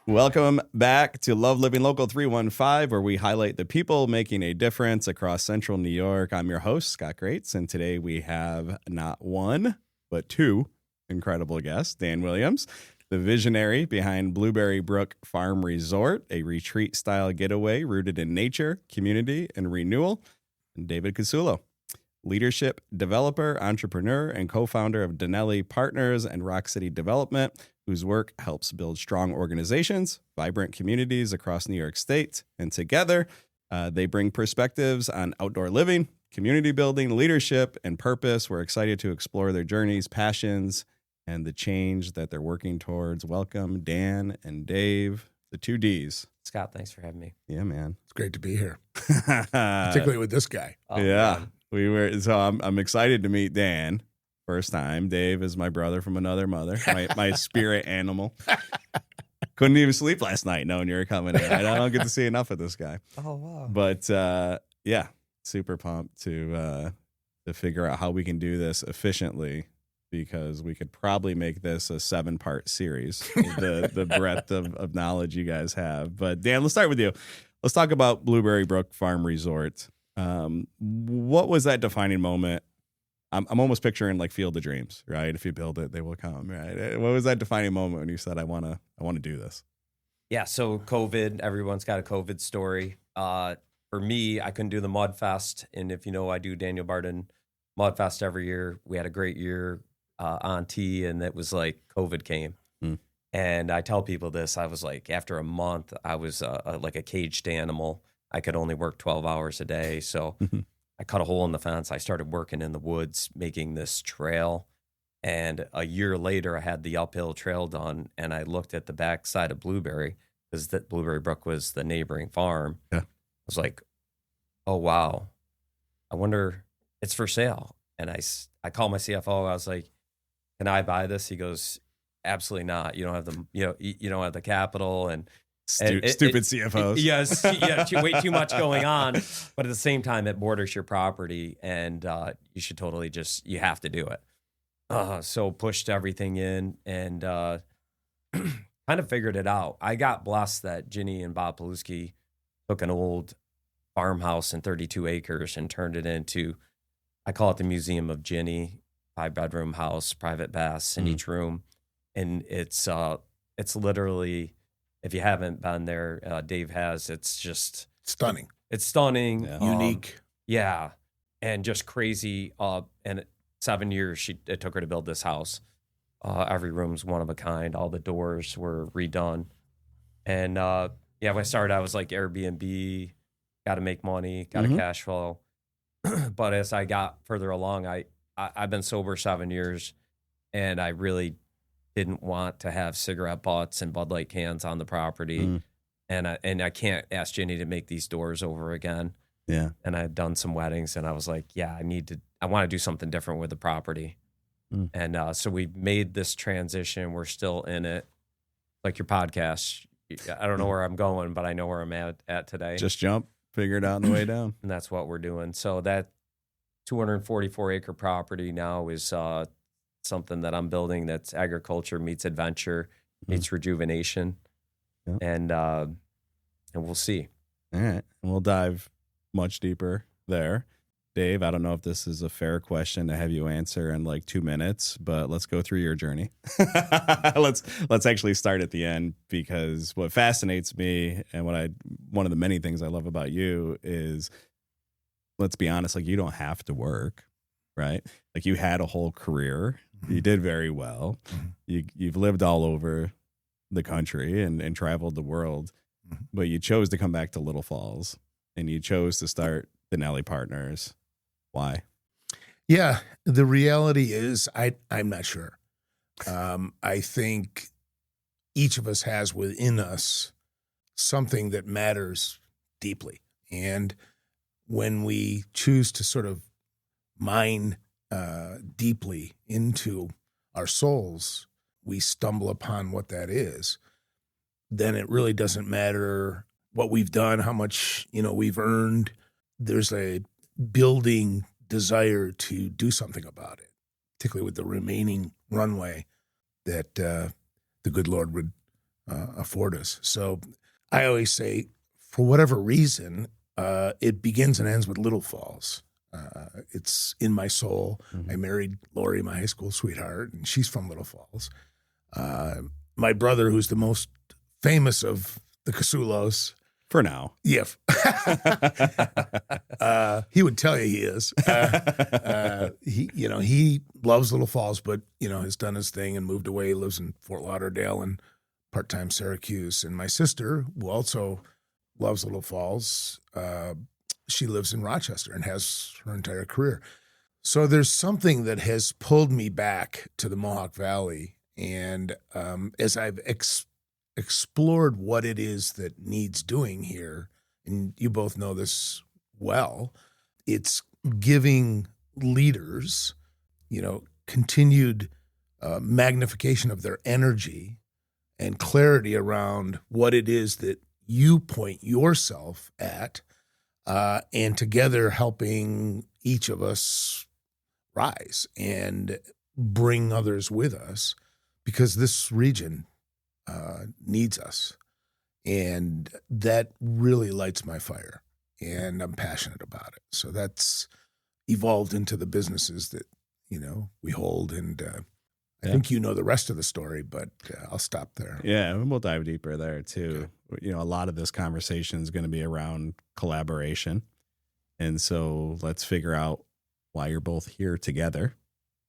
Welcome back to Love Living Local 315, where we highlight the people making a difference across central New York. I'm your host, Scott Greats, and today we have not one, but two incredible guests. Dan Williams, the visionary behind Blueberry Brook Farm Resort, a retreat-style getaway rooted in nature, community, and renewal. And David Casullo, leadership developer, entrepreneur, and co-founder of Daneli Partners and Rock City Development, whose work helps build strong organizations, vibrant communities across New York State. And together, they bring perspectives on outdoor living, community building, leadership, and purpose. We're excited to explore their journeys, passions, and the change that they're working towards. Welcome, Dan and Dave, the two Ds. Scott, thanks for having me. Yeah, man. It's great to be here, particularly with this guy. Oh, yeah, man. So I'm excited to meet Dan. First time. Dave is my brother from another mother, my spirit animal. Couldn't even sleep last night knowing you were coming in. I don't get to see enough of this guy. Oh, wow. But yeah, super pumped to figure out how we can do this efficiently, because we could probably make this a 7-part series, the breadth of knowledge you guys have. But Dan, let's start with you. Let's talk about Blueberry Brook Farm Resort. What was that defining moment? I'm almost picturing like Field of Dreams, right? If you build it, they will come, right? What was that defining moment when you said, I want to do this? Yeah, so COVID, everyone's got a COVID story. For me, I couldn't do the Mud Fest. And if you know, I do Daniel Barden Mud Fest every year. We had a great year on tee, and it was like COVID came. And I tell people this, I was like, after a month, I was like a caged animal. I could only work 12 hours a day. So I cut a hole in the fence. I started working in the woods, making this trail. And a year later, I had the uphill trail done. And I looked at the back side of Blueberry, because that Blueberry Brook was the neighboring farm. Yeah. I was like, oh, wow. I wonder, it's for sale. And I called my CFO. I was like, can I buy this? He goes, absolutely not. You don't have the, you don't have the capital. And stupid CFOs. Yes, yeah, way too much going on. But at the same time, it borders your property, and you should totally you have to do it. So pushed everything in and kind of figured it out. I got blessed that Ginny and Bob Paluski took an old farmhouse in 32 acres and turned it into, I call it the Museum of Ginny, 5-bedroom house, private baths in each room. And it's literally, if you haven't been there, Dave has. It's just Stunning. It's stunning, Unique. Yeah, and just crazy. And 7 years it took her to build this house. Every room's one of a kind. All the doors were redone. And when I started, I was like Airbnb. Got to make money. Got to cash flow. But as I got further along, I've been sober 7 years, and I really didn't want to have cigarette butts and Bud Light cans on the property. And I can't ask Ginny to make these doors over again. Yeah. And I had done some weddings, and I was like, yeah, I want to do something different with the property. And so we made this transition. We're still in it. Like your podcast. I don't know where I'm going, but I know where I'm at today. Just jump, figure it out on the way down. And that's what we're doing. So that 244 acre property now is something that I'm building that's agriculture meets adventure, meets rejuvenation. Yeah. And we'll see. All right. And we'll dive much deeper there. Dave, I don't know if this is a fair question to have you answer in like 2 minutes, but let's go through your journey. Let's actually start at the end, because what fascinates me and one of the many things I love about you is, let's be honest, like, you don't have to work, right? Like, you had a whole career. You did very well. You've lived all over the country and traveled the world, but you chose to come back to Little Falls, and you chose to start Daneli Partners. Why? Yeah, the reality is I'm not sure. I think each of us has within us something that matters deeply. And when we choose to sort of mine deeply into our souls, we stumble upon what that is. Then it really doesn't matter what we've done, how much we've earned. There's a building desire to do something about it, particularly with the remaining runway that the good Lord would afford us. So I always say, for whatever reason, it begins and ends with Little Falls. It's in my soul. Mhm. I married Lori, my high school sweetheart, and she's from Little Falls. My brother, who's the most famous of the Casullos, For now. yeah, he would tell you he is. He loves Little Falls, but has done his thing and moved away. He lives in Fort Lauderdale and part-time Syracuse. And my sister, who also loves Little Falls, she lives in Rochester and has her entire career. So there's something that has pulled me back to the Mohawk Valley. And as I've explored what it is that needs doing here, and you both know this well, it's giving leaders, continued magnification of their energy and clarity around what it is that you point yourself at, and together helping each of us rise and bring others with us, because this region needs us. And that really lights my fire, and I'm passionate about it. So that's evolved into the businesses that, we hold. And I think the rest of the story, but I'll stop there. Yeah, and we'll dive deeper there too. Okay. A lot of this conversation is going to be around collaboration. And so let's figure out why you're both here together.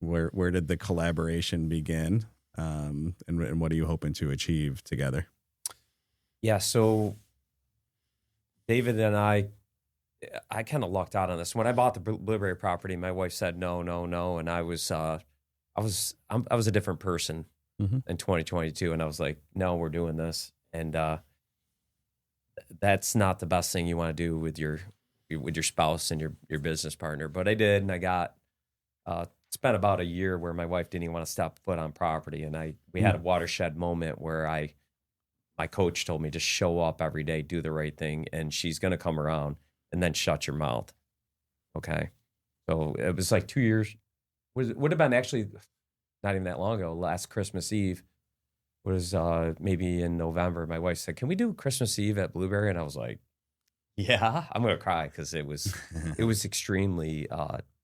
Where did the collaboration begin? And what are you hoping to achieve together? Yeah, so David and I kind of lucked out on this. When I bought the Blueberry property, my wife said no, and I was a different person in 2022, and I was like, no, we're doing this, and that's not the best thing you want to do with your spouse and your business partner. But I did, and I got spent about a year where my wife didn't even want to step foot on property, and we had a watershed moment where my coach told me, just show up every day, do the right thing, and she's going to come around, and then shut your mouth. Okay. So it was like 2 years. Would have been actually not even that long ago. Last Christmas Eve was maybe in November. My wife said, can we do Christmas Eve at Blueberry? And I was like, yeah, I'm going to cry, because it was extremely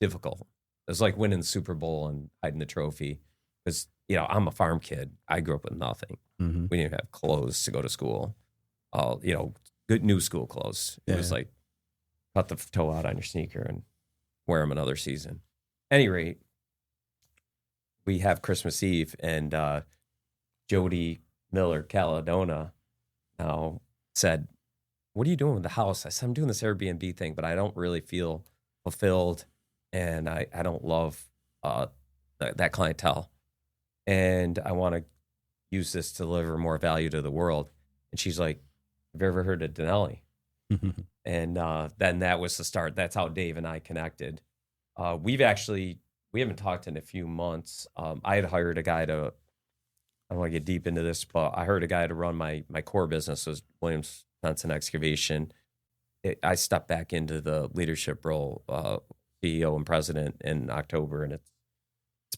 difficult. It was like winning the Super Bowl and hiding the trophy. Because, I'm a farm kid. I grew up with nothing. Mm-hmm. We didn't have clothes to go to school. Good new school clothes. It was like cut the toe out on your sneaker and wear them another season. At any rate, we have Christmas Eve, and Jody Miller Caladona now said, what are you doing with the house? I said, I'm doing this Airbnb thing, but I don't really feel fulfilled, and I don't love that clientele. And I want to use this to deliver more value to the world. And she's like, have you ever heard of Daneli? And then that was the start. That's how Dave and I connected. We haven't talked in a few months. I had hired a guy I don't want to get deep into this, but I hired a guy to run my core business, was Williams Fence and Excavation. I stepped back into the leadership role, CEO and president, in October, and it's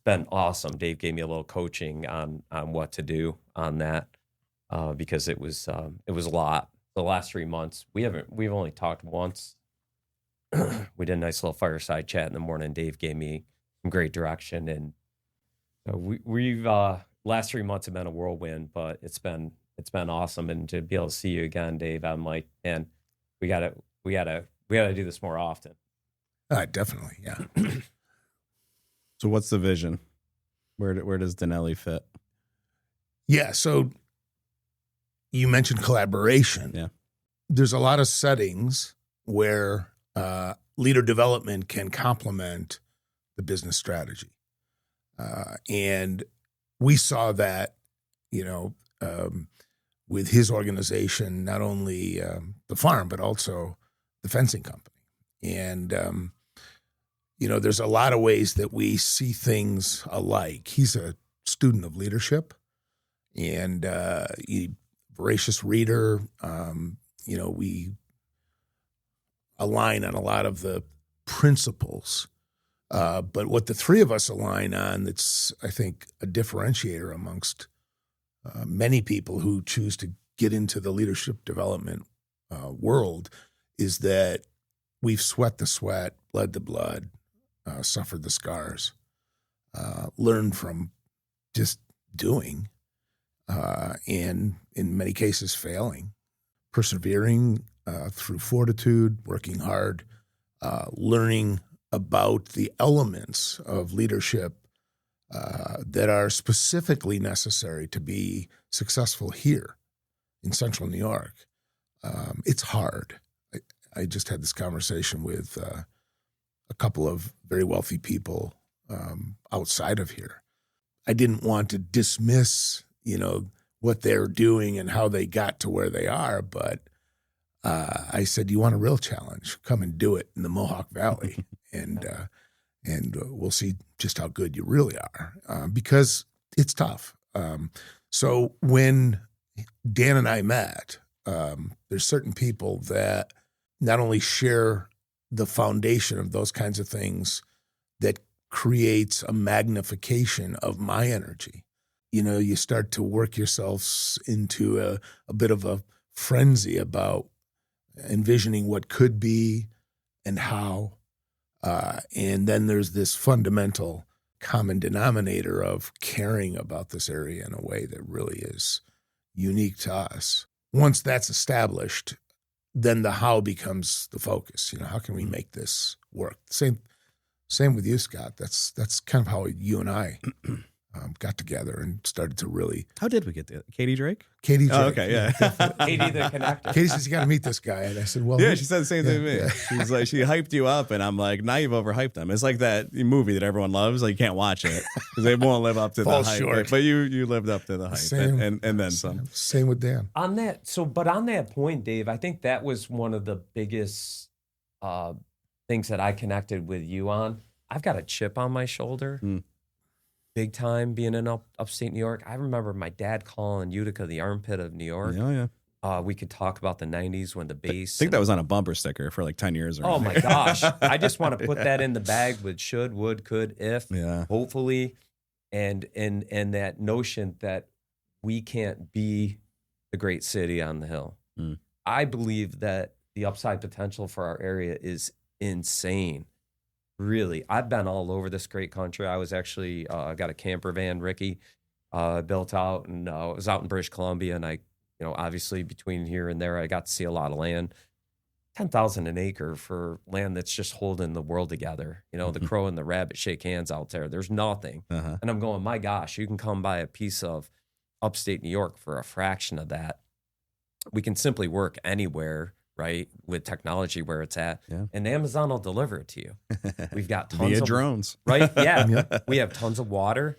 been awesome. Dave gave me a little coaching on what to do on that, because it was a lot. The last 3 months, we've only talked once. We did a nice little fireside chat in the morning. Dave gave me some great direction, and we've last 3 months have been a whirlwind, but it's been awesome. And to be able to see you again, Dave, I'm like, man, we gotta do this more often. Definitely, yeah. So what's the vision? Where does Daneli fit? Yeah, so you mentioned collaboration. Yeah. There's a lot of settings where leader development can complement the business strategy. And we saw that, with his organization, not only the farm, but also the fencing company. And, there's a lot of ways that we see things alike. He's a student of leadership and voracious reader. We align on a lot of the principles. But what the three of us align on, that's, I think, a differentiator amongst many people who choose to get into the leadership development world is that we've sweat the sweat, bled the blood, suffered the scars, learned from just doing, and in many cases failing, persevering through fortitude, working hard, learning about the elements of leadership that are specifically necessary to be successful here in Central New York. It's hard. I just had this conversation with a couple of very wealthy people outside of here. I didn't want to dismiss, what they're doing and how they got to where they are, but I said, you want a real challenge? Come and do it in the Mohawk Valley, and we'll see just how good you really are, because it's tough. So when Dan and I met, there's certain people that not only share the foundation of those kinds of things that creates a magnification of my energy. You start to work yourselves into a bit of a frenzy about envisioning what could be and how. And then there's this fundamental common denominator of caring about this area in a way that really is unique to us. Once that's established, then the how becomes the focus. How can we make this work? Same with you, Scott. That's kind of how you and I got together and started to really. How did we get there? Katie Drake? Katie Drake. Oh, okay, yeah. Katie the connector. Katie says, you got to meet this guy. And I said, well. Yeah, she said the same thing to me. Yeah. She's like, she hyped you up, and I'm like, now you've overhyped them. It's like that movie that everyone loves. Like, you can't watch it because they won't live up to the hype. Short. But you lived up to the hype, and then some. Same with Dan. On that point, Dave, I think that was one of the biggest things that I connected with you on. I've got a chip on my shoulder. Big time being in upstate New York. I remember my dad calling Utica the armpit of New York. Yeah. We could talk about the 90s when the bass. I think that was on a bumper sticker for like 10 years. Oh my gosh. I just want to put that in the bag with should, would, could, if, hopefully. And that notion that we can't be the great city on the hill. I believe that the upside potential for our area is insane. Really, I've been all over this great country. I was actually got a camper van, Ricky, built out, and I was out in British Columbia. And I, obviously between here and there, I got to see a lot of land. 10,000 an acre for land that's just holding the world together. The crow and the rabbit shake hands out there. There's nothing, and I'm going, my gosh, you can come buy a piece of upstate New York for a fraction of that. We can simply work anywhere. Right, with technology where it's at, and Amazon will deliver it to you. We've got tons of drones, right? Yeah, we have tons of water.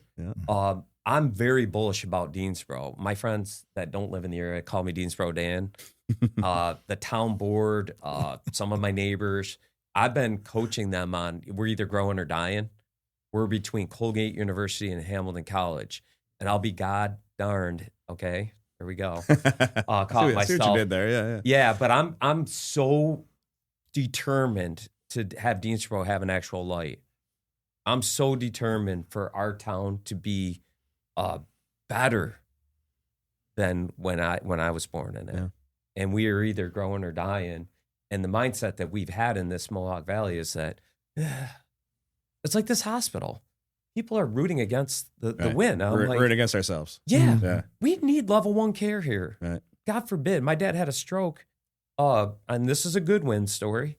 I'm very bullish about Deansboro. My friends that don't live in the area call me Deansboro Dan. The town board, some of my neighbors, I've been coaching them on. We're either growing or dying. We're between Colgate University and Hamilton College, and I'll be god darned. Okay. There we go. Caught myself. See what you did there, yeah. But I'm so determined to have Deansboro have an actual light. I'm so determined for our town to be better than when I was born in it. Yeah. And we are either growing or dying. And the mindset that we've had in this Mohawk Valley is that it's like this hospital. People are rooting against the win. We're rooting against ourselves. Yeah. We need level 1 care here. Right. God forbid. My dad had a stroke, and this is a good win story,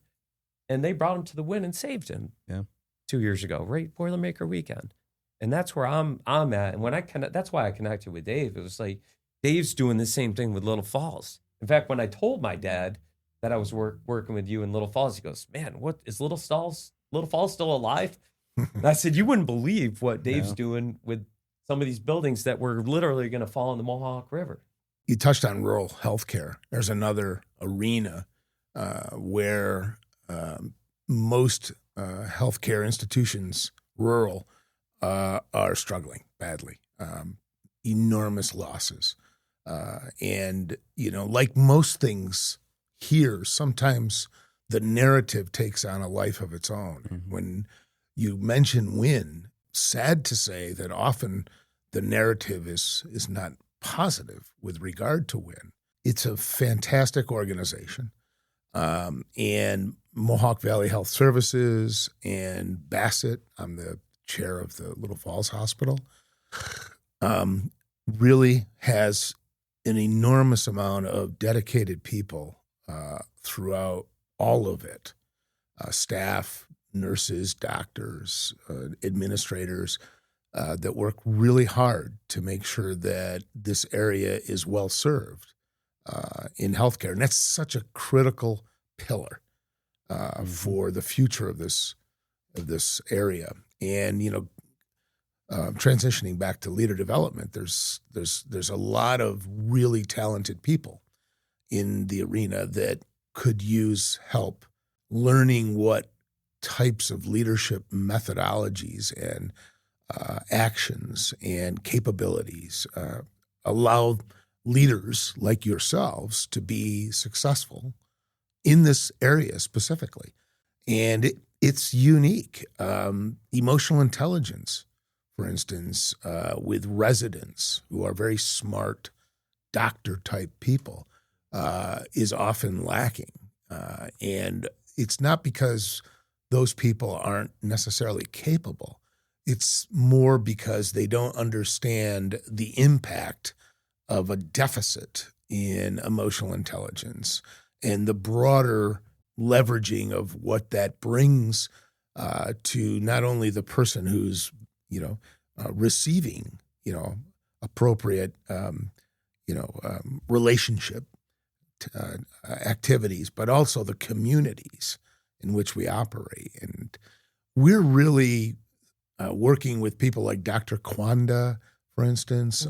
and they brought him to the win and saved him 2 years ago, right? Boilermaker weekend. And that's where I'm at. And when that's why I connected with Dave. It was like, Dave's doing the same thing with Little Falls. In fact, when I told my dad that I was working with you in Little Falls, he goes, man, what is Little Falls still alive? And I said, you wouldn't believe what Dave's doing with some of these buildings that were literally going to fall in the Mohawk River. You touched on rural healthcare. There's another arena where most healthcare institutions, rural, are struggling badly. Enormous losses. And, like most things here, sometimes the narrative takes on a life of its own. When you mention win, sad to say that often the narrative is not positive with regard to WIN. It's a fantastic organization. And Mohawk Valley Health Services and Bassett, I'm the chair of the Little Falls Hospital, really has an enormous amount of dedicated people throughout all of it, staff, nurses, doctors, administrators, that work really hard to make sure that this area is well served in healthcare. And that's such a critical pillar for the future of this area. And, transitioning back to leader development, there's a lot of really talented people in the arena that could use help learning what types of leadership methodologies and actions and capabilities allow leaders like yourselves to be successful in this area specifically. And it's unique. Emotional intelligence, for instance, with residents who are very smart doctor-type people, is often lacking. And it's not because those people aren't necessarily capable. It's more because they don't understand the impact of a deficit in emotional intelligence and the broader leveraging of what that brings to not only the person who's, receiving, appropriate, relationship activities, but also the communities in which we operate. And we're really working with people like Dr. Kwanda, for instance,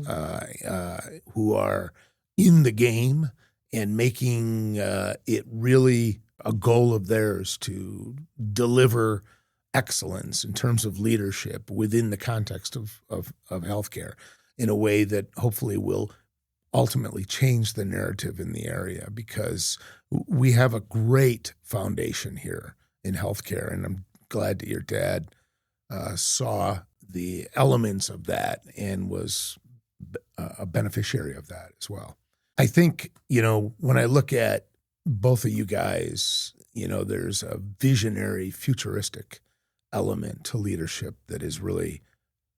who are in the game and making it really a goal of theirs to deliver excellence in terms of leadership within the context of healthcare in a way that hopefully will ultimately change the narrative in the area, because we have a great foundation here in healthcare. And I'm glad that your dad saw the elements of that and was a beneficiary of that as well. I think, when I look at both of you guys, there's a visionary, futuristic element to leadership that is really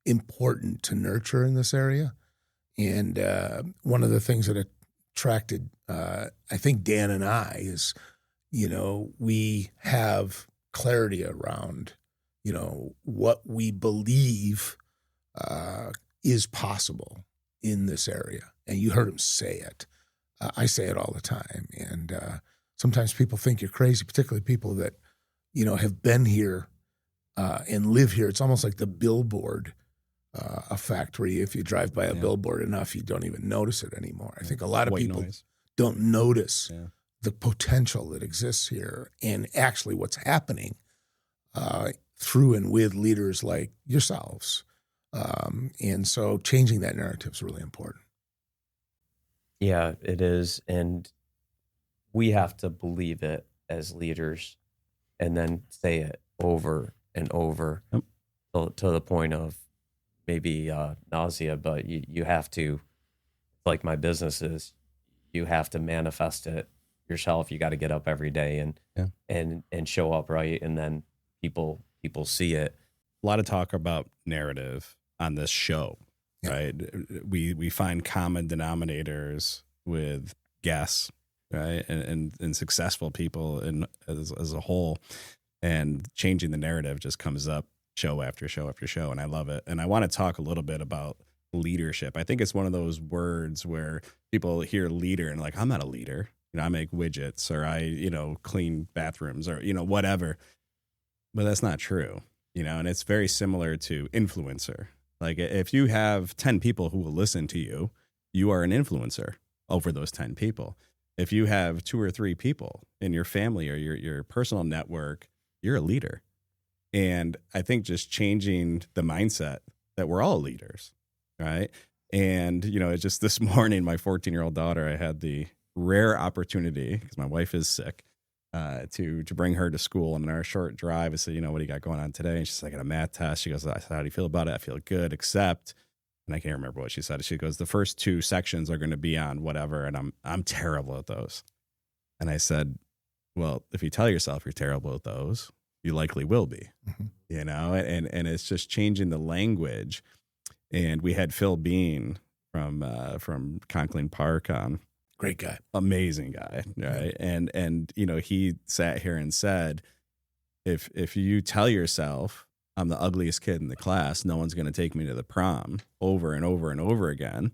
important to nurture in this area. And one of the things that attracted, I think, Dan and I is, we have clarity around, what we believe is possible in this area. And you heard him say it. I say it all the time. And sometimes people think you're crazy, particularly people that, have been here and live here. It's almost like the billboard effect, where if you drive by a billboard enough, you don't even notice it anymore. I think a lot of people don't notice the potential that exists here and actually what's happening through and with leaders like yourselves. And so changing that narrative is really important. Yeah, it is. And we have to believe it as leaders and then say it over and over to the point of maybe nausea, but you have to, like my business is, you have to manifest it yourself. You got to get up every day and show up right, and then people see it. A lot of talk about narrative on this show, right? We find common denominators with guests, right, and successful people as a whole, and changing the narrative just comes up show after show after show, and I love it. And I want to talk a little bit about leadership. I think it's one of those words where people hear leader and like, I'm not a leader. I make widgets, or I, clean bathrooms, or, whatever. But that's not true, and it's very similar to influencer. Like, if you have 10 people who will listen to you, you are an influencer over those 10 people. If you have 2 or 3 people in your family or your personal network, you're a leader. And I think just changing the mindset that we're all leaders, right? And, just this morning, my 14-year-old daughter, I had the rare opportunity, because my wife is sick, to bring her to school. And in our short drive, I said, what do you got going on today? And she's like, I got a math test. She goes, how do you feel about it? I feel good, except and I can't remember what she said. She goes, the first 2 sections are going to be on whatever, and I'm terrible at those. And I said, well, if you tell yourself you're terrible at those, you likely will be, you know, and it's just changing the language. And we had Phil Bean from Conklin Park on. Great guy. Amazing guy, right? And you know, he sat here and said, if you tell yourself I'm the ugliest kid in the class, no one's going to take me to the prom, over and over and over again,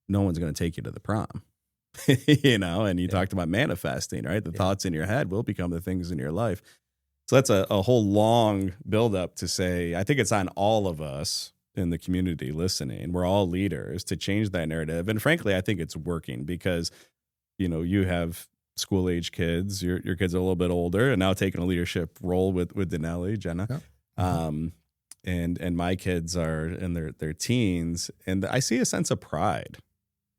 no one's going to take you to the prom. You know, and you talked about manifesting, right? The thoughts in your head will become the things in your life. So that's a whole long buildup to say, I think it's on all of us in the community listening. We're all leaders to change that narrative. And frankly, I think it's working because, you know, you have school age kids, your kids are a little bit older and now taking a leadership role with Daneli, Jenna. Yep. And my kids are in their teens, and I see a sense of pride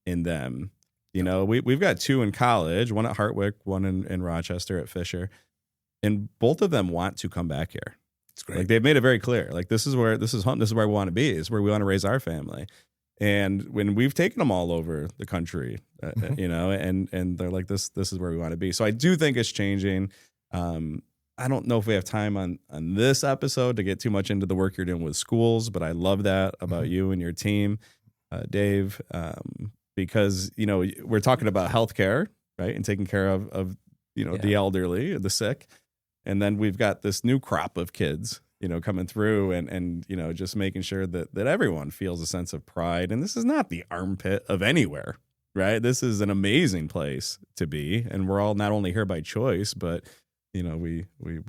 in them. You know, we've got 2 in college, one at Hartwick, one in Rochester at Fisher. And both of them want to come back here. It's great. Like they've made it very clear. Like this is where we want to be. This is where we want to raise our family. And when we've taken them all over the country, you know, and they're like, this is where we want to be. So I do think it's changing. I don't know if we have time on this episode to get too much into the work you're doing with schools, but I love that about you and your team, Dave, because, you know, we're talking about healthcare, right? And taking care of you know, the elderly, the sick. And then we've got this new crop of kids, you know, coming through and you know, just making sure that everyone feels a sense of pride. And this is not the armpit of anywhere, right? This is an amazing place to be. And we're all not only here by choice, but, you know, we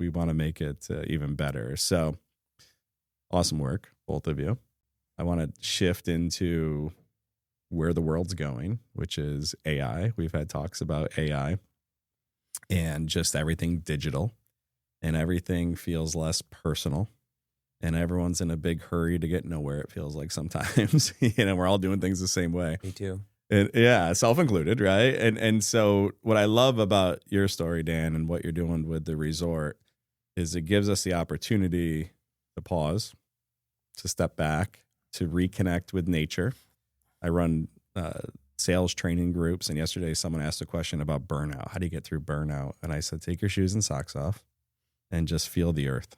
want to make it even better. So awesome work, both of you. I want to shift into where the world's going, which is AI. We've had talks about AI and just everything digital. And everything feels less personal, and everyone's in a big hurry to get nowhere. It feels like sometimes, you know, we're all doing things the same way. Me too. And, yeah, self-included, right? And so what I love about your story, Dan, and what you're doing with the resort is it gives us the opportunity to pause, to step back, to reconnect with nature. I run sales training groups, and yesterday someone asked a question about burnout. How do you get through burnout? And I said, take your shoes and socks off and just feel the earth.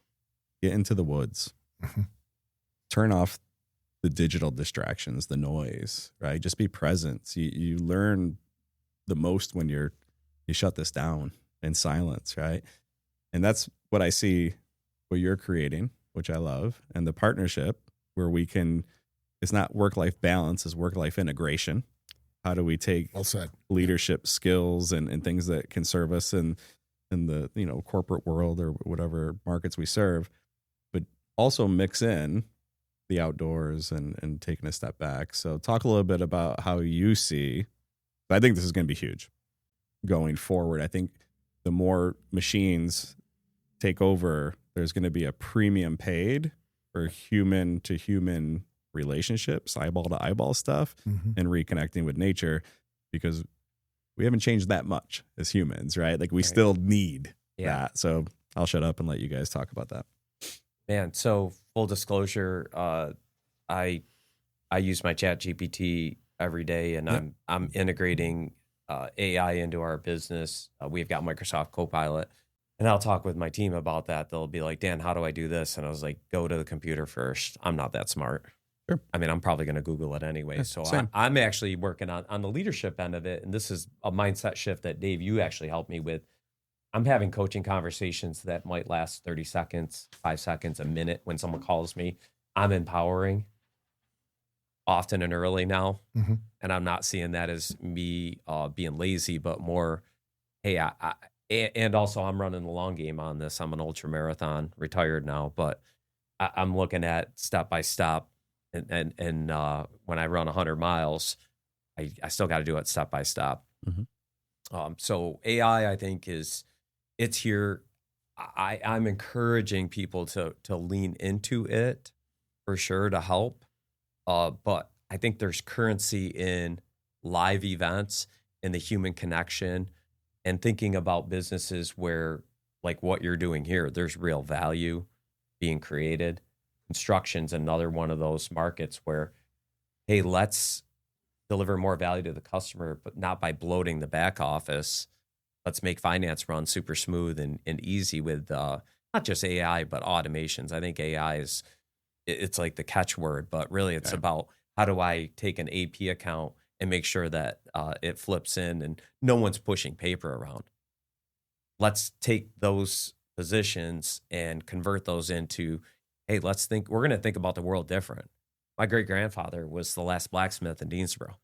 Get into the woods. Turn off the digital distractions, the noise, right? Just be present. You learn the most when you shut this down in silence, right? And that's what I see what you're creating, which I love, and the partnership where we can, it's not work-life balance, it's work-life integration. How do we take leadership skills and things that can serve us in the, you know, corporate world or whatever markets we serve, but also mix in the outdoors and taking a step back. So talk a little bit about how you see, I think this is going to be huge going forward. I think the more machines take over, there's going to be a premium paid for human to human relationships, eyeball to eyeball stuff, and reconnecting with nature, because we haven't changed that much as humans, right? Like we still need that. So I'll shut up and let you guys talk about that. Man, so full disclosure, I use my Chat GPT every day, and I'm integrating AI into our business. We've got Microsoft Copilot, and I'll talk with my team about that. They'll be like, Dan, how do I do this? And I was like, go to the computer first. I'm not that smart. Sure. I mean, I'm probably going to Google it anyway. So I'm actually working on the leadership end of it. And this is a mindset shift that, Dave, you actually helped me with. I'm having coaching conversations that might last 30 seconds, 5 seconds, a minute. When someone calls me, I'm empowering often and early now. And I'm not seeing that as me being lazy, but more, hey, and also I'm running the long game on this. I'm an ultra marathon, retired now, but I'm looking at step by step. And when I run 100 miles, I still got to do it step by step. So AI, I think, it's here. I'm encouraging people to lean into it for sure to help. But I think there's currency in live events and the human connection, and thinking about businesses where, like what you're doing here, there's real value being created. Construction's another one of those markets where hey, let's deliver more value to the customer, but not by bloating the back office. Let's make finance run super smooth and easy with not just AI, but automations. I think AI it's like the catchword, but really it's about how do I take an AP account and make sure that it flips in and no one's pushing paper around. Let's take those positions and convert those into, hey, we're going to think about the world different. My great-grandfather was the last blacksmith in Deansboro.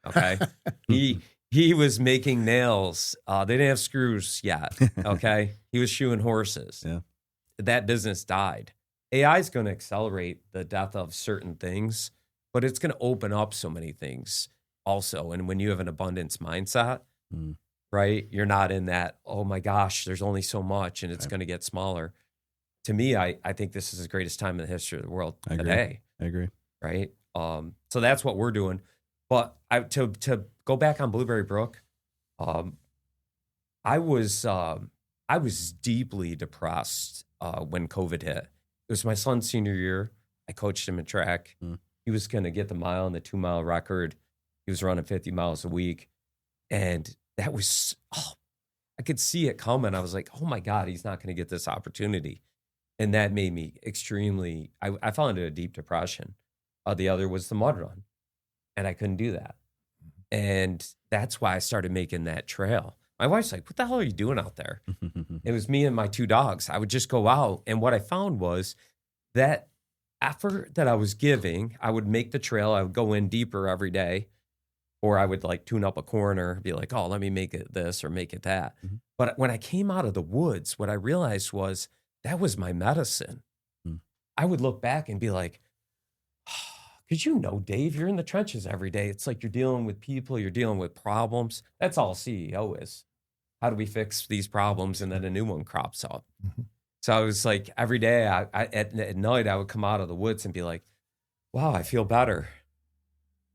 Okay. He was making nails. They didn't have screws yet. Okay. He was shoeing horses. Yeah. That business died. AI is going to accelerate the death of certain things, but it's going to open up so many things also. And when you have an abundance mindset, right, you're not in that, oh my gosh, there's only so much and it's going to get smaller. To me, I think this is the greatest time in the history of the world today. I agree. Right. So that's what we're doing. But to go back on Blueberry Brook, I was deeply depressed when COVID hit. It was my son's senior year. I coached him in track. He was going to get the mile and the 2-mile record. He was running 50 miles a week. And that was, I could see it coming. I was like, oh my God, he's not going to get this opportunity. And that made me extremely, I fell into a deep depression. The other was the mud run. And I couldn't do that. And that's why I started making that trail. My wife's like, what the hell are you doing out there? It was me and my 2 dogs. I would just go out. And what I found was that effort that I was giving, I would make the trail. I would go in deeper every day. Or I would like tune up a corner, be like, oh, let me make it this or make it that. But when I came out of the woods, what I realized was that was my medicine. I would look back and be like, because Dave, you're in the trenches every day. It's like you're dealing with people, you're dealing with problems. That's all CEO is. How do we fix these problems? And then a new one crops up. So I was like, every day at night, I would come out of the woods and be like, wow, I feel better.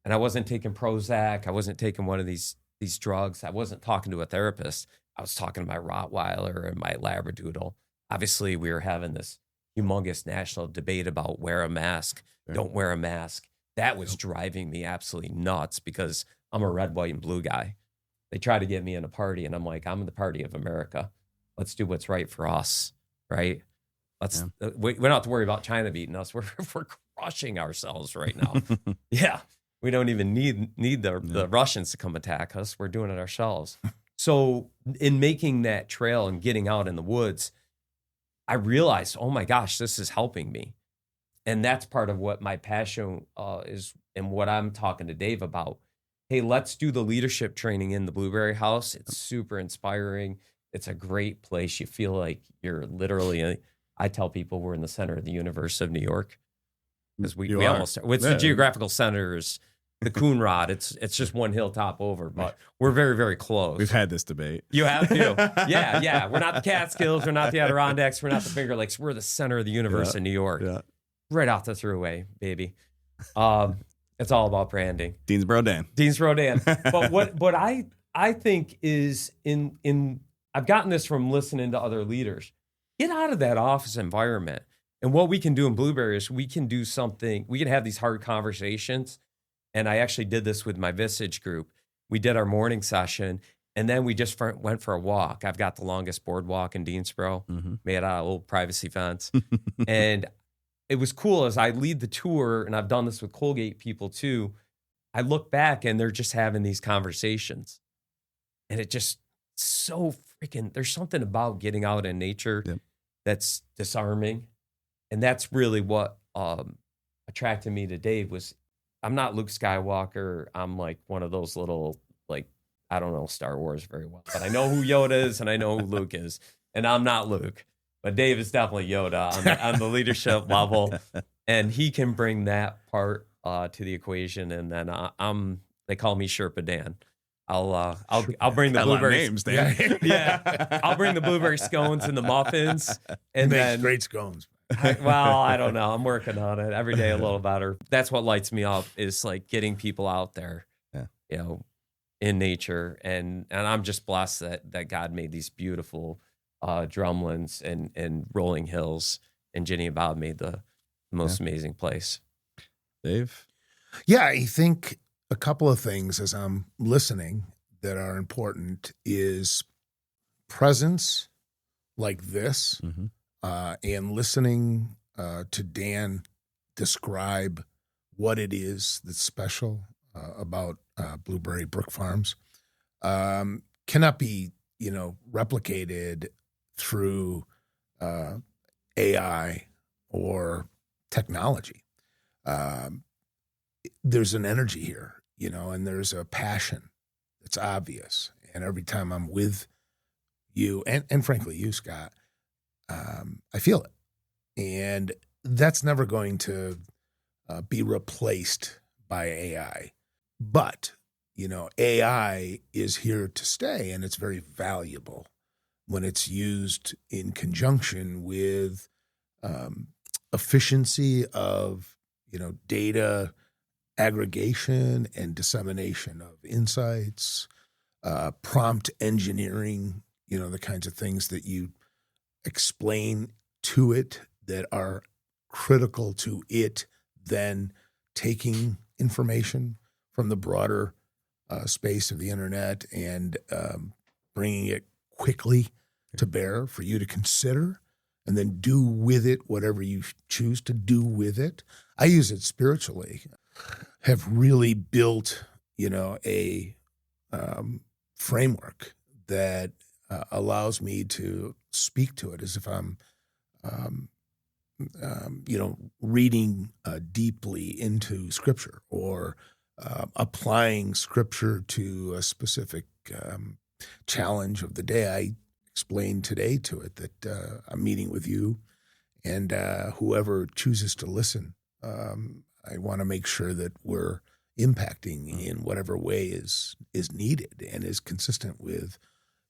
And I wasn't taking Prozac. I wasn't taking one of these drugs. I wasn't talking to a therapist. I was talking to my Rottweiler and my Labradoodle. Obviously, we were having this humongous national debate about wear a mask, don't wear a mask. That was driving me absolutely nuts because I'm a red, white, and blue guy. They try to get me in a party, and I'm like, I'm in the party of America. Let's do what's right for us, right? We don't have to worry about China beating us. We're crushing ourselves right now. Yeah. We don't even need the Russians to come attack us. We're doing it ourselves. So in making that trail and getting out in the woods, I realized, oh my gosh, this is helping me. And that's part of what my passion is and what I'm talking to Dave about. Hey, let's do the leadership training in the Blueberry House. It's super inspiring. It's a great place. You feel like you're literally, I tell people we're in the center of the universe of New York. Because we almost are. It's the geographical centers. The Coonrod, it's just one hilltop over, but we're very, very close. We've had this debate. You have too. Yeah. We're not the Catskills. We're not the Adirondacks. We're not the Finger Lakes. We're the center of the universe in New York. Yeah. Right off the thruway, baby. It's all about branding. Deansboro Dan. Deansboro Dan. But what I think is I've gotten this from listening to other leaders. Get out of that office environment. And what we can do in Blueberry is we can do something. We can have these hard conversations. And I actually did this with my Visage group. We did our morning session, and then we just went for a walk. I've got the longest boardwalk in Deansboro, made out of a little privacy fence. And it was cool as I lead the tour, and I've done this with Colgate people too. I look back, and they're just having these conversations. And it just so freaking, there's something about getting out in nature that's disarming. And that's really what attracted me to Dave was, I'm not Luke Skywalker. I'm like one of those little, like, I don't know Star Wars very well, but I know who Yoda is and I know who Luke is. And I'm not Luke, but Dave is definitely Yoda on the leadership level. And he can bring that part to the equation. And then they call me Sherpa Dan. I'll bring the blueberry names, Dan. Yeah. I'll bring the blueberry scones and the muffins. And He makes then great scones. I don't know. I'm working on it every day a little better. That's what lights me up is like getting people out there, in nature. And I'm just blessed that God made these beautiful drumlins and rolling hills. And Jenny and Bob made the most amazing place. Dave? Yeah, I think a couple of things as I'm listening that are important is presence like this, Mm-hmm. and listening to Dan describe what it is that's special about Blueberry Brook Farms cannot be, replicated through AI or technology. Um, there's an energy here, and there's a passion that's obvious. And every time I'm with you, and frankly you, Scott, I feel it. And that's never going to be replaced by AI. But, AI is here to stay, and it's very valuable when it's used in conjunction with efficiency of, data aggregation and dissemination of insights, prompt engineering, the kinds of things that you explain to it that are critical to it then taking information from the broader space of the internet and bringing it quickly to bear for you to consider and then do with it whatever you choose to do with it. I use it spiritually. Have really built, a framework that allows me to speak to it as if I'm, reading deeply into Scripture or applying Scripture to a specific challenge of the day. I explained today to it that I'm meeting with you and whoever chooses to listen. I want to make sure that we're impacting in whatever way is needed and is consistent with,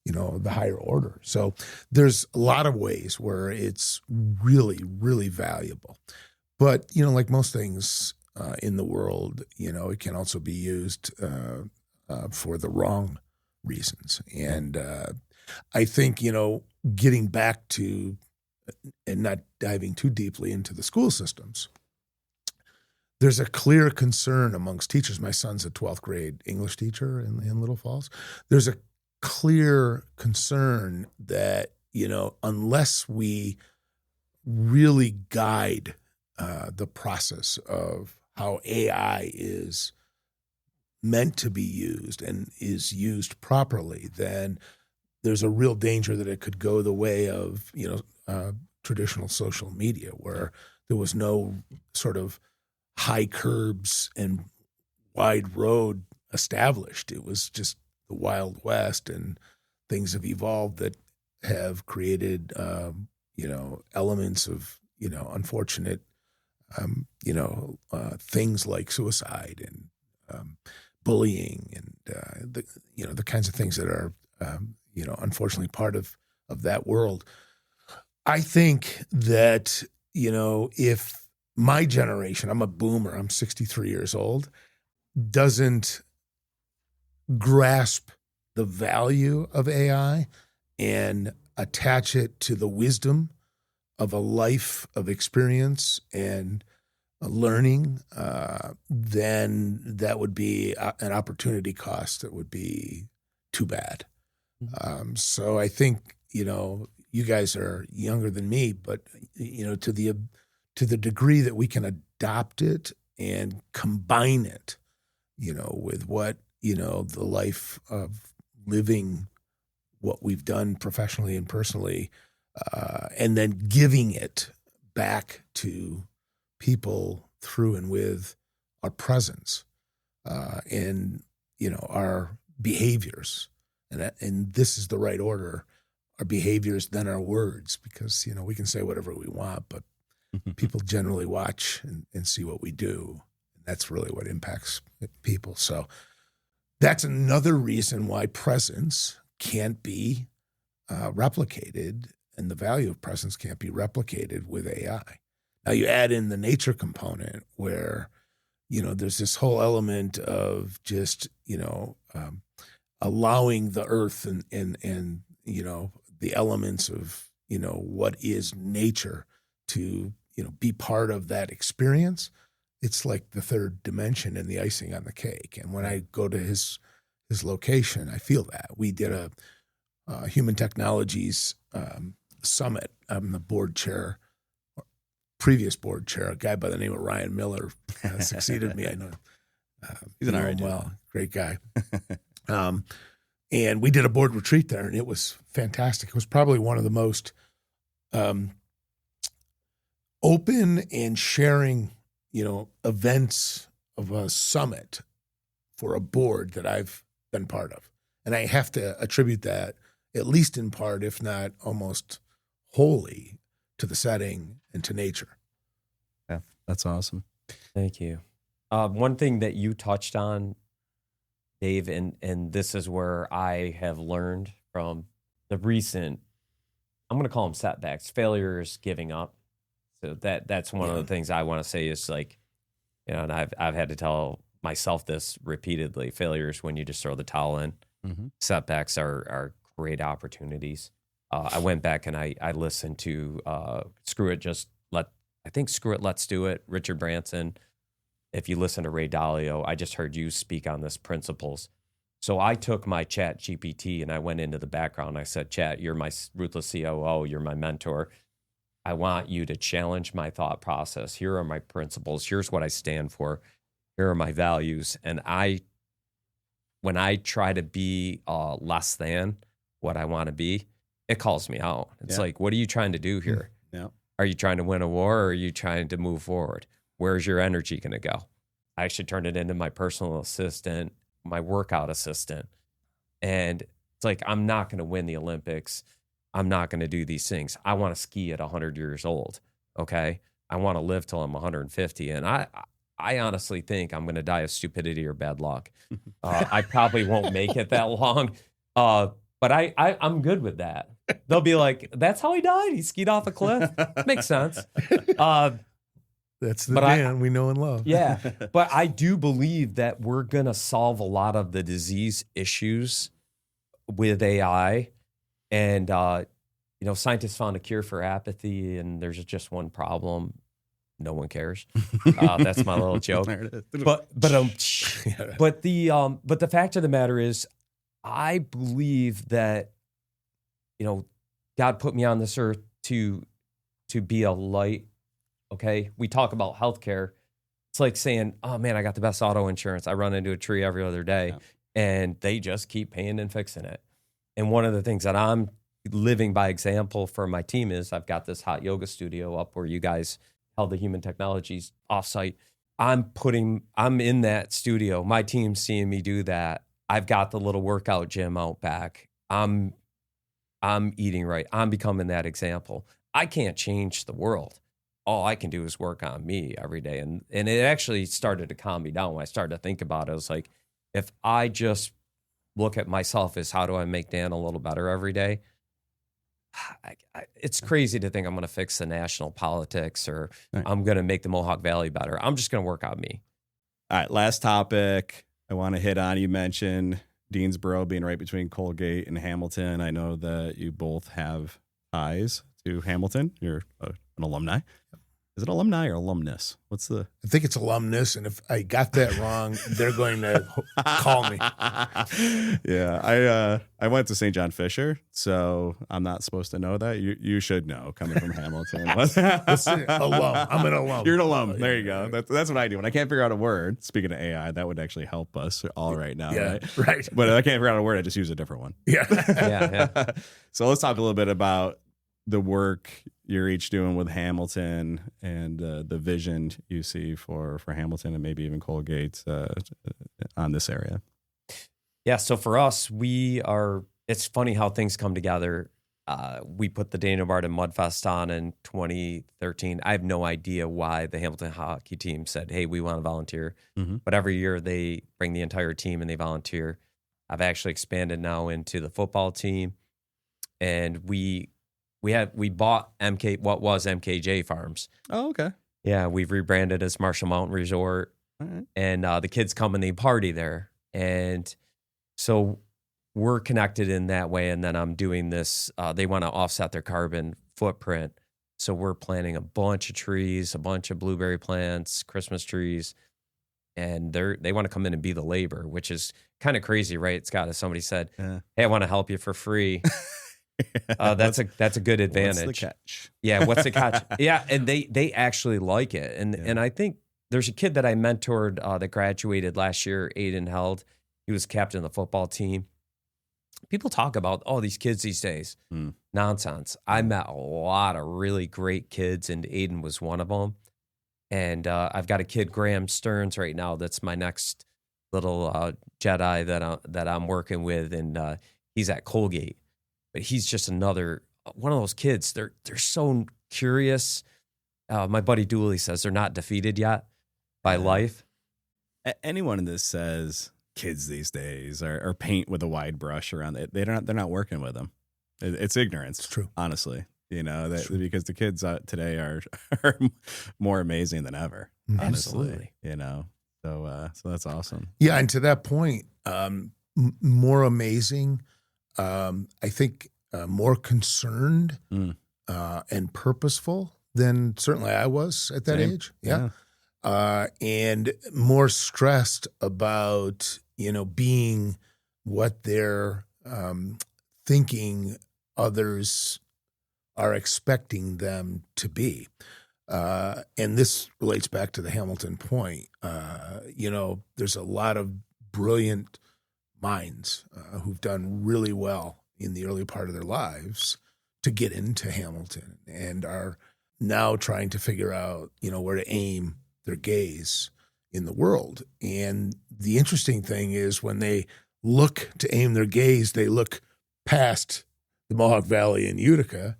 the higher order. So there's a lot of ways where it's really, really valuable. But, like most things in the world, it can also be used for the wrong reasons. And I think, getting back to and not diving too deeply into the school systems, there's a clear concern amongst teachers. My son's a 12th grade English teacher in Little Falls. There's a clear concern that, unless we really guide the process of how AI is meant to be used and is used properly, then there's a real danger that it could go the way of, traditional social media where there was no sort of high curbs and wide road established. It was just the Wild West, and things have evolved that have created, elements of, unfortunate, things like suicide and bullying and, the kinds of things that are, unfortunately part of that world. I think that, if my generation, I'm a boomer, I'm 63 years old, doesn't grasp the value of AI and attach it to the wisdom of a life of experience and learning, then that would be an opportunity cost that would be too bad. So I think, you guys are younger than me, but, to the degree that we can adopt it and combine it, with what, the life of living what we've done professionally and personally, and then giving it back to people through and with our presence and, our behaviors. And this is the right order. Our behaviors, then our words, because, we can say whatever we want, but people generally watch and see what we do. And that's really what impacts people. So that's another reason why presence can't be replicated, and the value of presence can't be replicated with AI. Now you add in the nature component where, there's this whole element of just, allowing the earth and the elements of, what is nature to, be part of that experience it's like the third dimension and the icing on the cake. And when I go to his location, I feel that. We did a human technologies summit. I'm the board chair, previous board chair. A guy by the name of Ryan Miller succeeded me. I know. He's an all right well, great guy. And we did a board retreat there, and it was fantastic. It was probably one of the most open and sharing, events of a summit for a board that I've been part of. And I have to attribute that, at least in part, if not almost wholly, to the setting and to nature. Yeah, that's awesome. Thank you. One thing that you touched on, Dave, and this is where I have learned from the recent, I'm going to call them setbacks, failures, giving up. So that's one of the things I want to say is like, and I've had to tell myself this repeatedly. Failures when you just throw the towel in. Mm-hmm. Setbacks are great opportunities. I went back and I listened to Screw It, Let's Do It, Richard Branson. If you listen to Ray Dalio, I just heard you speak on this principles. So I took my Chat GPT and I went into the background. I said, Chat, you're my ruthless COO. You're my mentor. I want you to challenge my thought process. Here are my principles. Here's what I stand for. Here are my values. And when I try to be less than what I want to be, it calls me out. It's like, what are you trying to do here? Yeah. Are you trying to win a war or are you trying to move forward? Where's your energy going to go? I actually turned it into my personal assistant, my workout assistant. And it's like, I'm not going to win the Olympics. I'm not going to do these things. I want to ski at 100 years old. Okay. I want to live till I'm 150. And I honestly think I'm going to die of stupidity or bad luck. I probably won't make it that long. But I'm good with that. They'll be like, that's how he died. He skied off a cliff. Makes sense. That's the Dan we know and love. Yeah. But I do believe that we're going to solve a lot of the disease issues with AI. And, scientists found a cure for apathy, and there's just one problem. No one cares. That's my little joke. But the fact of the matter is, I believe that, God put me on this earth to be a light. Okay. We talk about healthcare. It's like saying, oh man, I got the best auto insurance. I run into a tree every other day and they just keep paying and fixing it. And one of the things that I'm living by example for my team is I've got this hot yoga studio up where you guys held the human technologies offsite. I'm in that studio. My team's seeing me do that. I've got the little workout gym out back. I'm eating right. I'm becoming that example. I can't change the world. All I can do is work on me every day. And it actually started to calm me down when I started to think about it. I was like, if I just look at myself as how do I make Dan a little better every day, it's crazy to think I'm going to fix the national politics or I'm going to make the Mohawk Valley better. I'm just going to work on me. All right, last topic I want to hit on. You mentioned Deansboro being right between Colgate and Hamilton. I know that you both have ties to Hamilton. You're an alumni. Is it alumni or alumnus? I think it's alumnus, and if I got that wrong, they're going to call me. Yeah, I went to St. John Fisher, so I'm not supposed to know that. You should know, coming from Hamilton. Alum. I'm an alum. You're an alum. There you go. That's what I do. When I can't figure out a word, speaking of AI, that would actually help us all right now, right? But if I can't figure out a word, I just use a different one. Yeah. So let's talk a little bit about the work you're each doing with Hamilton and the vision you see for Hamilton and maybe even Colgate on this area. Yeah, so for us, it's funny how things come together. We put the Dana Barton Mudfest on in 2013. I have no idea why the Hamilton hockey team said, hey, we want to volunteer. Mm-hmm. But every year they bring the entire team and they volunteer. I've actually expanded now into the football team. And we bought what was MKJ Farms. Oh, okay. Yeah, we've rebranded as Marshall Mountain Resort. All right. And the kids come and they party there. And so we're connected in that way. And then I'm doing this. They want to offset their carbon footprint. So we're planting a bunch of trees, a bunch of blueberry plants, Christmas trees, and they want to come in and be the labor, which is kind of crazy, right, Scott? As somebody said, Yeah. "Hey, I want to help you for free." That's a good advantage. What's the catch? Yeah, what's the catch? Yeah, and they actually like it, and I think there's a kid that I mentored that graduated last year, Aiden Held. He was captain of the football team. People talk about, these kids these days. Nonsense. I met a lot of really great kids, and Aiden was one of them. And I've got a kid, Graham Stearns, right now. That's my next little Jedi that I'm working with, and he's at Colgate. But he's just another one of those kids. They're so curious. My buddy Dooley says they're not defeated yet by life. Anyone that says kids these days or paint with a wide brush around it, they're not working with them. It's ignorance. It's true, honestly. Because the kids today are more amazing than ever. Honestly, Absolutely. So that's awesome. Yeah, and to that point, more amazing. I think more concerned and purposeful than certainly I was at that age. Yeah. And more stressed about, being what they're thinking others are expecting them to be. And this relates back to the Hamilton point. There's a lot of brilliant minds who've done really well in the early part of their lives to get into Hamilton and are now trying to figure out, where to aim their gaze in the world. And the interesting thing is when they look to aim their gaze, they look past the Mohawk Valley and Utica.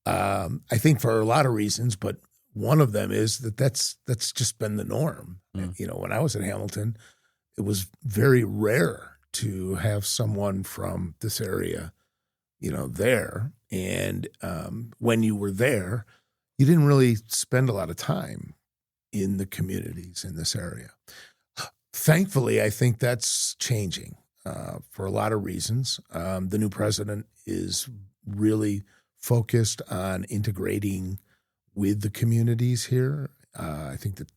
I think for a lot of reasons, but one of them is that's just been the norm. When I was at Hamilton, it was very rare to have someone from this area, there. And when you were there, you didn't really spend a lot of time in the communities in this area. Thankfully, I think that's changing for a lot of reasons. The new president is really focused on integrating with the communities here. I think that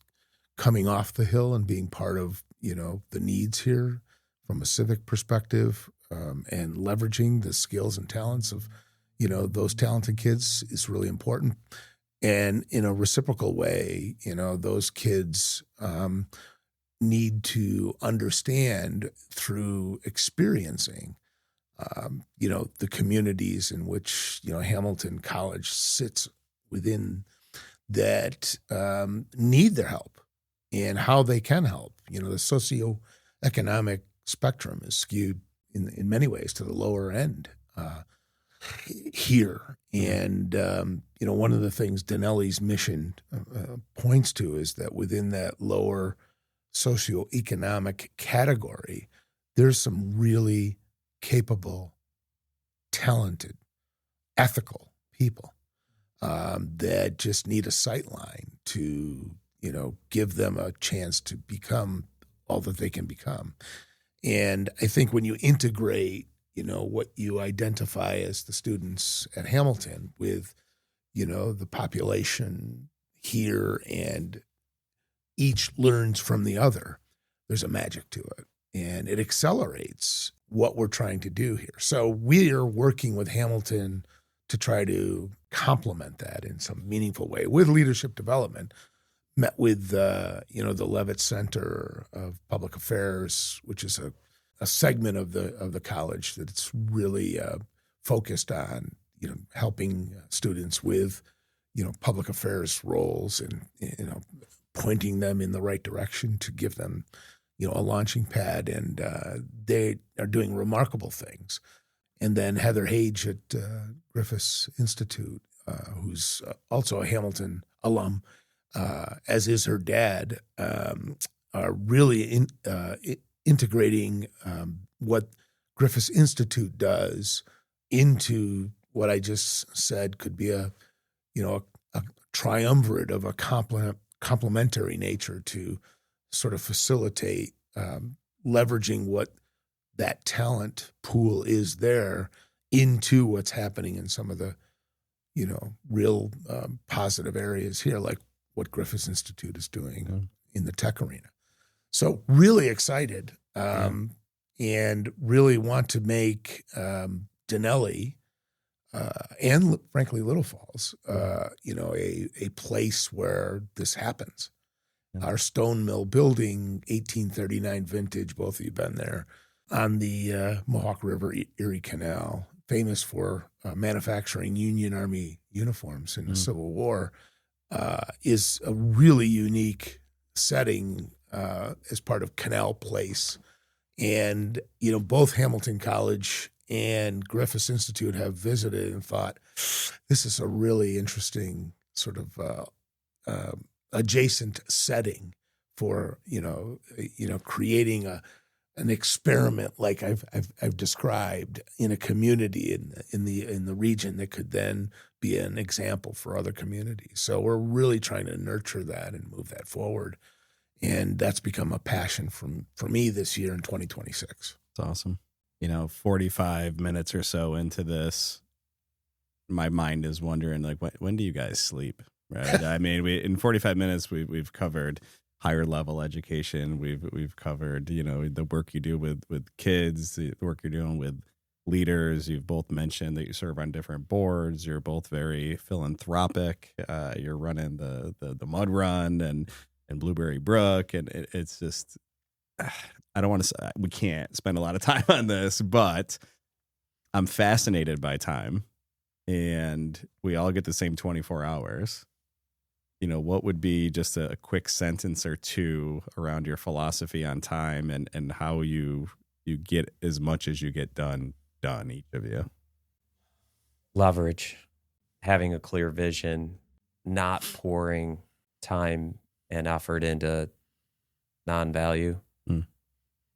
coming off the Hill and being part of, the needs here from a civic perspective and leveraging the skills and talents of, those talented kids is really important. And in a reciprocal way, those kids need to understand through experiencing, the communities in which, Hamilton College sits within that need their help and how they can help. The socioeconomic spectrum is skewed in many ways to the lower end here. And, one of the things Daneli's mission points to is that within that lower socioeconomic category, there's some really capable, talented, ethical people that just need a sight line to, give them a chance to become all that they can become. And I think when you integrate, what you identify as the students at Hamilton with, the population here and each learns from the other, there's a magic to it. And it accelerates what we're trying to do here. So we are working with Hamilton to try to complement that in some meaningful way with leadership development. Met with, the Levitt Center of Public Affairs, which is a segment of the college that's really focused on, helping students with, public affairs roles and, pointing them in the right direction to give them, a launching pad. And they are doing remarkable things. And then Heather Hage at Griffiths Institute, who's also a Hamilton alum, as is her dad, are really integrating what Griffiths Institute does into what I just said could be a triumvirate of a complementary nature to sort of facilitate leveraging what that talent pool is there into what's happening in some of the real positive areas here, like what Griffiths Institute is doing in the tech arena. So really excited and really want to make Daneli and frankly Little Falls, a place where this happens. Our stone mill building, 1839 vintage, both of you been there, on the Mohawk River Erie Canal, famous for manufacturing Union Army uniforms in the Civil War, is a really unique setting as part of Canal Place. And, both Hamilton College and Griffiths Institute have visited and thought, this is a really interesting sort of adjacent setting for, creating an experiment like I've described in a community in the region that could then be an example for other communities. So we're really trying to nurture that and move that forward. And that's become a passion for me this year in 2026. It's awesome. 45 minutes or so into this, my mind is wondering, like, when do you guys sleep? Right? I mean, in 45 minutes, we've covered higher level education. We've covered, the work you do with kids, the work you're doing with leaders. You've both mentioned that you serve on different boards. You're both very philanthropic. You're running the Mud Run and Blueberry Brook, and it's just, I don't want to say, we can't spend a lot of time on this, but I'm fascinated by time, and we all get the same 24 hours. What would be just a quick sentence or two around your philosophy on time and how you get as much as you get done, each of you? Leverage, having a clear vision, not pouring time and effort into non-value,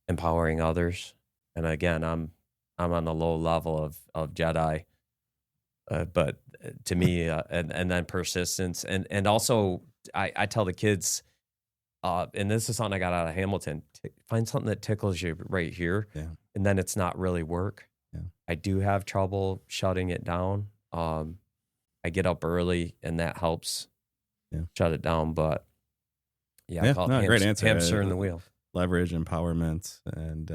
empowering others. And again, I'm on the low level of Jedi, but to me, and then persistence, and also I tell the kids, and this is something I got out of Hamilton: find something that tickles you right here, and then it's not really work. I do have trouble shutting it down. I get up early, and that helps shut it down. But I call it great answer. Hamster in the wheel. Leverage, empowerment, and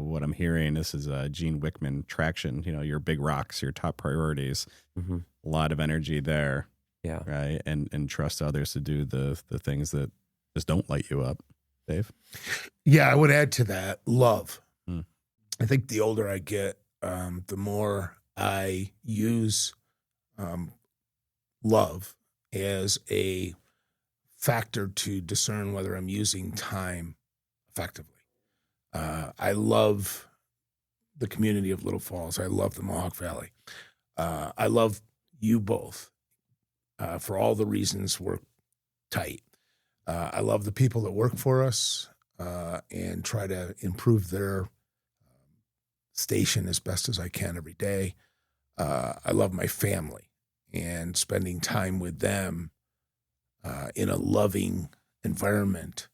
what I'm hearing. This is Gene Wickman traction. Your big rocks, your top priorities. A lot of energy there. Yeah. Right. And trust others to do the things that just don't light you up. Dave. Yeah, I would add to that love. I think the older I get, the more I use love as a factor to discern whether I'm using time effectively. I love the community of Little Falls. I love the Mohawk Valley. I love you both for all the reasons we're tight. I love the people that work for us and try to improve their station as best as I can every day. I love my family, and spending time with them in a loving environment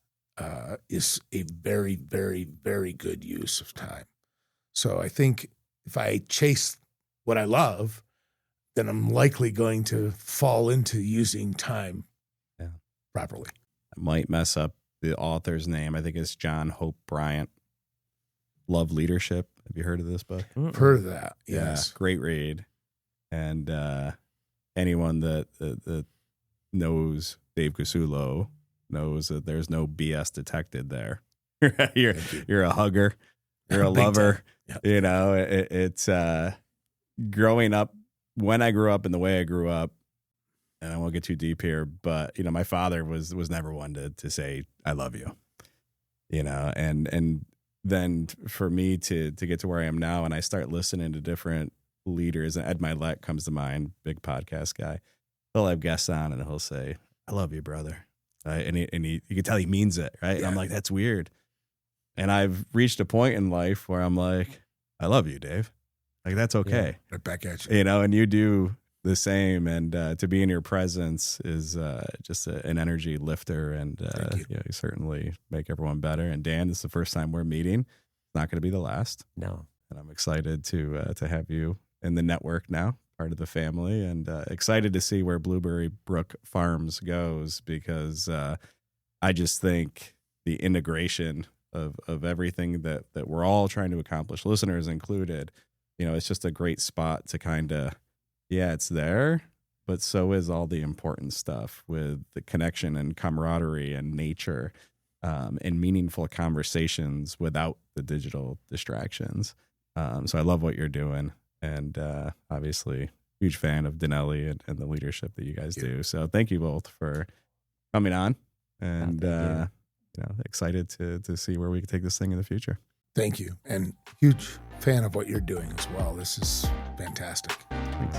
is a very, very, very good use of time. So I think if I chase what I love, then I'm likely going to fall into using time properly. I might mess up the author's name. I think it's John Hope Bryant. Love Leadership. Have you heard of this book? Heard of that, yes. Yeah, great read. And anyone that knows Dave Casullo knows that there's no BS detected there. You're a hugger. You're a lover. Yep. It's growing up, when I grew up and the way I grew up, and I won't get too deep here, but, my father was never one to say, I love you, and then for me to get to where I am now, and I start listening to different leaders, and Ed Milet comes to mind, big podcast guy. He'll have guests on and he'll say, I love you, brother. Right? And you can tell he means it. Right. Yeah. And I'm like, that's weird. And I've reached a point in life where I'm like, I love you, Dave. Like, that's okay. Yeah, right back at you. And you do the same. And to be in your presence is just an energy lifter. And you certainly make everyone better. And Dan, this is the first time we're meeting. It's not going to be the last. No. And I'm excited to have you in the network now. part of the family, and excited to see where Blueberry Brook Farms goes, because I just think the integration of everything that we're all trying to accomplish, listeners included, it's just a great spot to kind of, it's there, but so is all the important stuff with the connection and camaraderie and nature, and meaningful conversations without the digital distractions. So I love what you're doing, and obviously huge fan of Daneli and the leadership that you guys do. So thank you both for coming on, and excited to see where we can take this thing in the future. Thank you, and huge fan of what you're doing as well. This is fantastic. Thanks.